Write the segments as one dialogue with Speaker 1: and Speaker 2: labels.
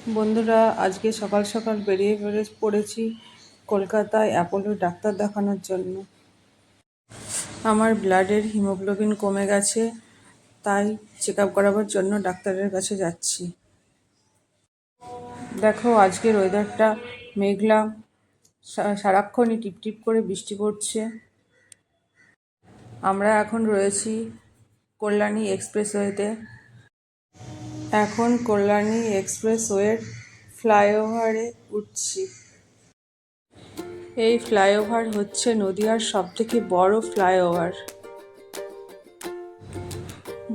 Speaker 1: বন্ধুরা, আজকে সকাল সকাল বেরিয়ে পড়েছি কলকাতায় অ্যাপোলো ডাক্তার দেখানোর জন্য। আমার ব্লাডের হিমোগ্লোবিন কমে গেছে, তাই চেক আপ করাবার জন্য ডাক্তারের কাছে যাচ্ছি। দেখো, আজকের ওয়েদারটা মেঘলা, সারাক্ষণই টিপটিপ করে বৃষ্টি পড়ছে। আমরা এখন রয়েছি কল্যাণী এক্সপ্রেসওয়েতে। এখন কল্যাণী এক্সপ্রেসওয়ের ফ্লাইওভারে উঠছি। এই ফ্লাইওভার হচ্ছে নদিয়ার সবথেকে বড় ফ্লাইওভার।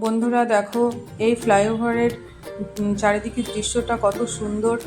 Speaker 1: বন্ধুরা দেখো, এই ফ্লাইওভারের চারিদিকের দৃশ্যটা কত সুন্দর।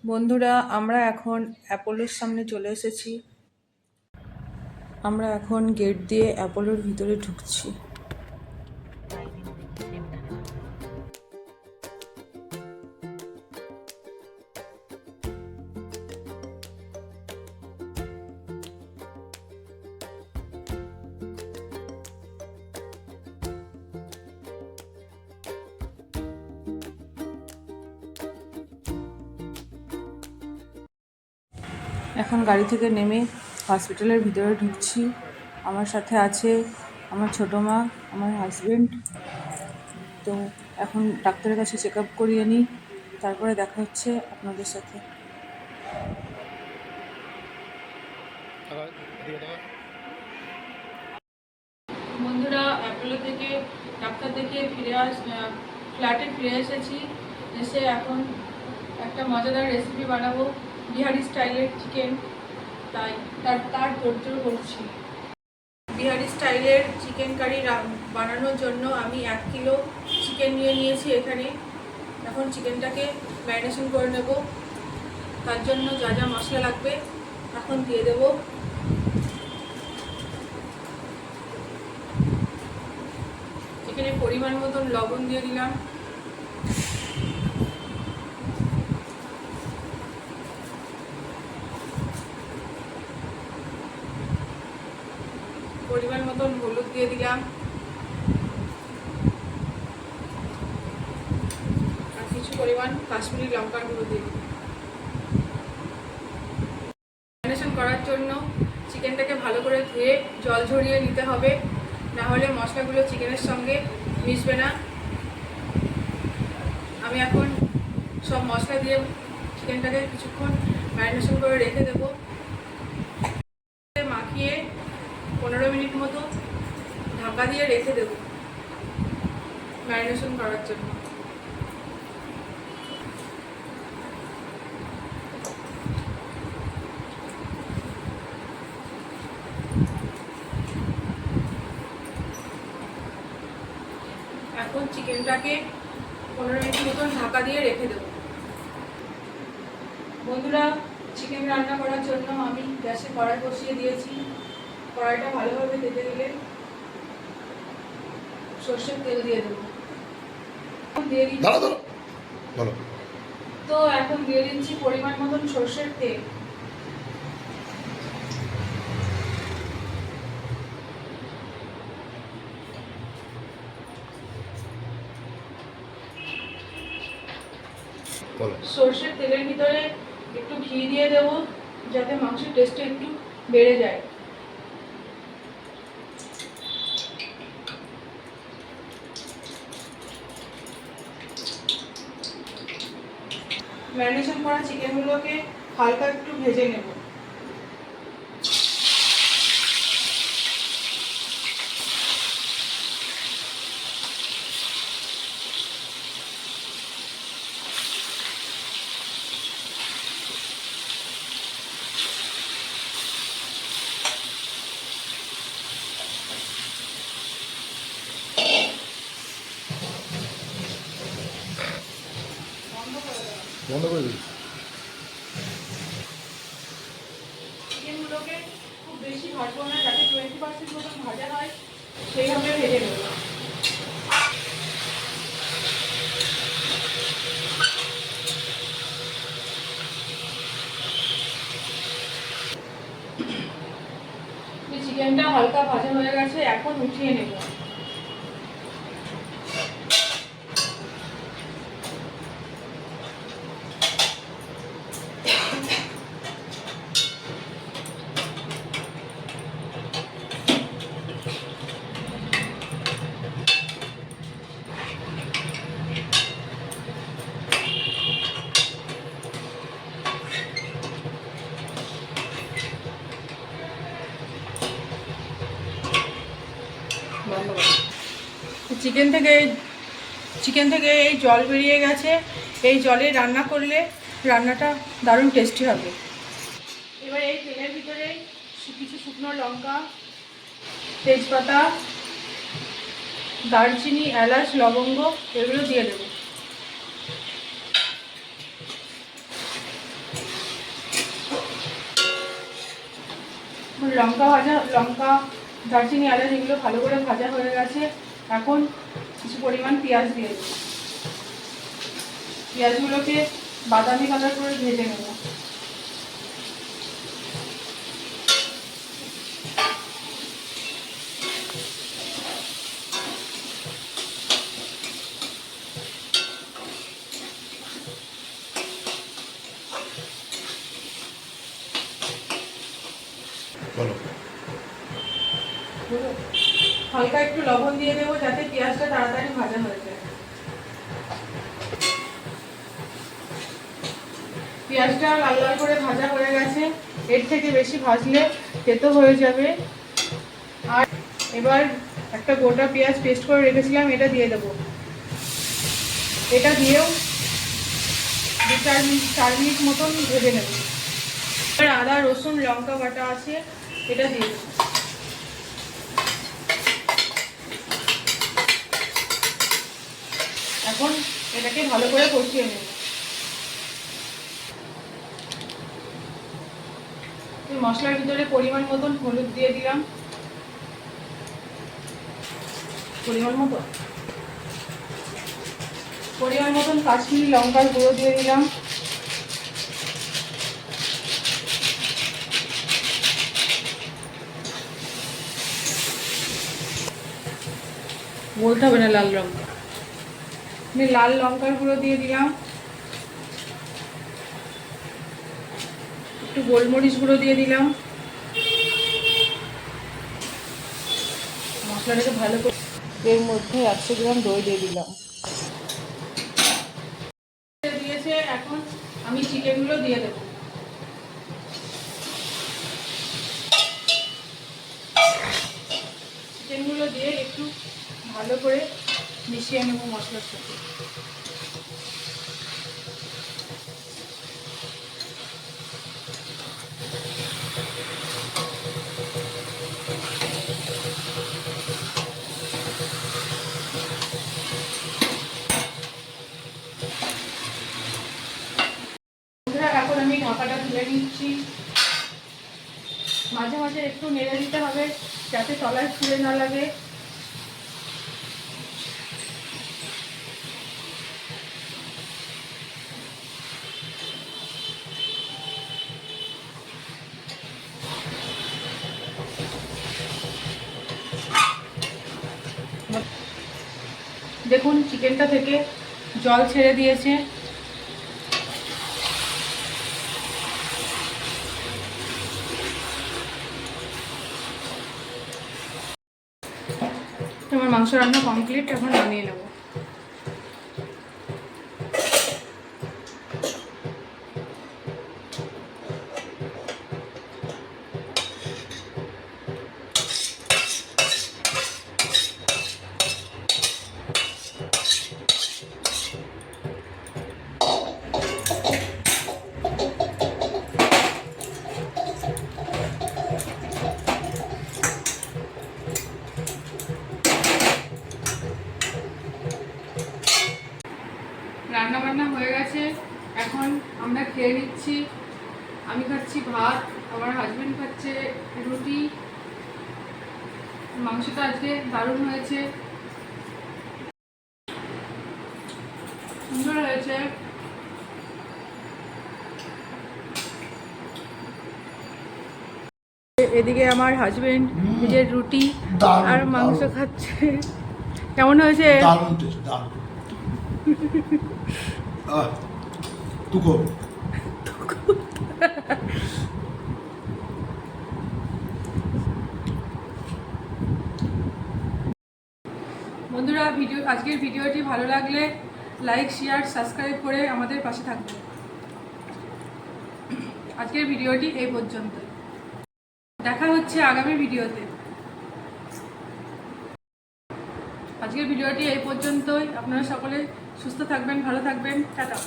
Speaker 1: বন্ধুরা, আমরা এখন অ্যাপোলোর সামনে চলে এসেছি। আমরা এখন গেট দিয়ে অ্যাপোলোর ভিতরে ঢুকছি। এখন গাড়ি থেকে নেমে হসপিটালের ভিতরে ঢুকছি। আমার সাথে আছে আমার ছোটো মা, আমার হাজবেন্ড। তো এখন ডাক্তারের কাছে চেক আপ করিয়ে নিই, তারপরে দেখা হচ্ছে আপনাদের সাথে। বন্ধুরা, অ্যাপোলো থেকে ডাক্তার দেখিয়ে ফ্ল্যাটে ফিরে এসেছি। এসে এখন একটা মজাদার রেসিপি বানাবো, বিহারি স্টাইলের চিকেন। তাই তার তোড়জোড় করছি। বিহারি স্টাইলের চিকেন কারি বানানোর জন্য আমি 1 কিলো চিকেন নিয়েছি এখানে। এখন চিকেনটাকে ম্যারিনেশন করে নেব। তার জন্য যা যা মশলা লাগবে এখন দিয়ে দেব। এখানে পরিমাণ মতন লবণ দিয়ে দিলাম। পরিমাণ মতন হলুদ দিয়ে দিলাম। আর কিছু পরিমাণ কাশ্মীরি লঙ্কার গুঁড়ো দিয়ে দিলাম। ম্যারিনেশন করার জন্য চিকেনটাকে ভালো করে ধুয়ে জল ঝরিয়ে নিতে হবে, না হলে মশলাগুলো চিকেনের সঙ্গে মিশবে না। আমি এখন সব মশলা দিয়ে চিকেনটাকে কিছুক্ষণ ম্যারিনেশন করে রেখে দেবো। মাখিয়ে 15 মিনিট মতো ঢাকা দিয়ে রেখে দেবো ম্যারিনেশন করার জন্য। এখন চিকেনটাকে 15 মিনিট মতন ঢাকা দিয়ে রেখে দেবো। বন্ধুরা, চিকেন রান্না করার জন্য আমি গ্যাসে কড়াই বসিয়ে দিয়েছি। কড়াইটা ভালোভাবে তেতে দিলে সর্ষের তেল দিয়ে দেবো। তো এখন দিয়ে দিচ্ছি পরিমাণ মতন সর্ষের তেল। সর্ষের তেলের ভিতরে একটু ঘি দিয়ে দেবো, যাতে মাংসের টেস্টটা একটু বেড়ে যায়। ম্যারিনেশন করা চিকেনগুলোকে হালকা একটু ভেজে নেব।
Speaker 2: বন্ধ করে দিই।
Speaker 1: চিকেনগুলোকে খুব বেশি ভাজবো না, যাতে 20% মতন ভাজা হয় সেইভাবে ভেজে নেব। চিকেনটা হালকা ভাজা হয়ে গেছে, এখন উঠিয়ে নেব। চিকেন থেকে এই জল বেরিয়ে গেছে। এই জলে রান্না করলে রান্নাটা দারুণ টেস্টি হবে। এবার এই তেলের ভিতরে কিছু শুকনো লঙ্কা, তেজপাতা, দারচিনি, এলাচ, লবঙ্গ এগুলো দিয়ে দেবো। লঙ্কা, দারচিনি, এলাচ এগুলো ভালো করে ভাজা হয়ে গেছে। এখন কিছু পরিমাণ পেঁয়াজ দিয়ে দেবো। পেঁয়াজগুলোকে বাদামি কালার করে ভেজে নেব। হালকা একটু লবণ দিয়ে দেবো, যাতে পেঁয়াজটা তাড়াতাড়ি ভাজা হয়ে যায়। পেঁয়াজটা লাল লাল করে ভাজা হয়ে গেছে। এর থেকে বেশি ভাজলে তেতো হয়ে যাবে। আর এবার একটা গোটা পেঁয়াজ পেস্ট করে রেখেছিলাম, এটা দিয়ে দেবো। এটা দিয়েও 4 মিনিট মতন ভেজে নেব। এবার আদা, রসুন, লঙ্কা বাটা আছে, এটা দিয়ে দেবো। এখন এটাকে ভালো করে কষিয়ে নেব। মশলার ভিতরে পরিমাণ মতন হলুদ দিয়ে দিলাম, পরিমাণ মতন কাশ্মীরি লঙ্কার গুঁড়ো দিয়ে দিলাম, বলতে হবে না লাল লঙ্কা, লাল লঙ্কার গুঁড়ো দিয়ে দিলাম, একটু গোলমরিচ গুঁড়ো দিয়ে দিলাম। মশলাটাকে ভালো করে এর মধ্যে 100 গ্রাম দই দিয়ে দিলাম। দিয়েছে, এখন আমি চিকেনগুলো দিয়ে দেবো। চিকেনগুলো দিয়ে একটু ভালো করে মিশিয়ে নেব মশলার সাথে। এখন আমি ঢাকাটা তুলে নিচ্ছি। মাঝে মাঝে একটু নেড়ে দিতে হবে, যাতে তলায় ছুঁড়ে না লাগে। দেখুন চিকেনটা থেকে জল ছেড়ে দিয়েছে। আমার মাংস রান্না কমপ্লিট, এখন নামিয়ে নেব। খেয়ে নিচ্ছি। আমি খাচ্ছি ভাত, আমার হাজবেন্ড খাচ্ছে রুটি। মাংসটা আজকে দারুণ হয়েছে, সুন্দর হয়েছে। এদিকে আমার হাজবেন্ড নিজের রুটি আর মাংস খাচ্ছে। কেমন হয়েছে?
Speaker 2: দারুণ টেস্ট, দারুণ। তুকো
Speaker 1: বন্ধুরা, আজকের ভিডিওটি ভালো লাগলে লাইক, শেয়ার, সাবস্ক্রাইব করে আমাদের পাশে থাকবে। আজকের ভিডিওটি এই পর্যন্ত, দেখা হচ্ছে আগামী ভিডিওতে। আজকের ভিডিওটি এই পর্যন্তই। আপনারা সকলে সুস্থ থাকবেন, ভালো থাকবেন। টাটা।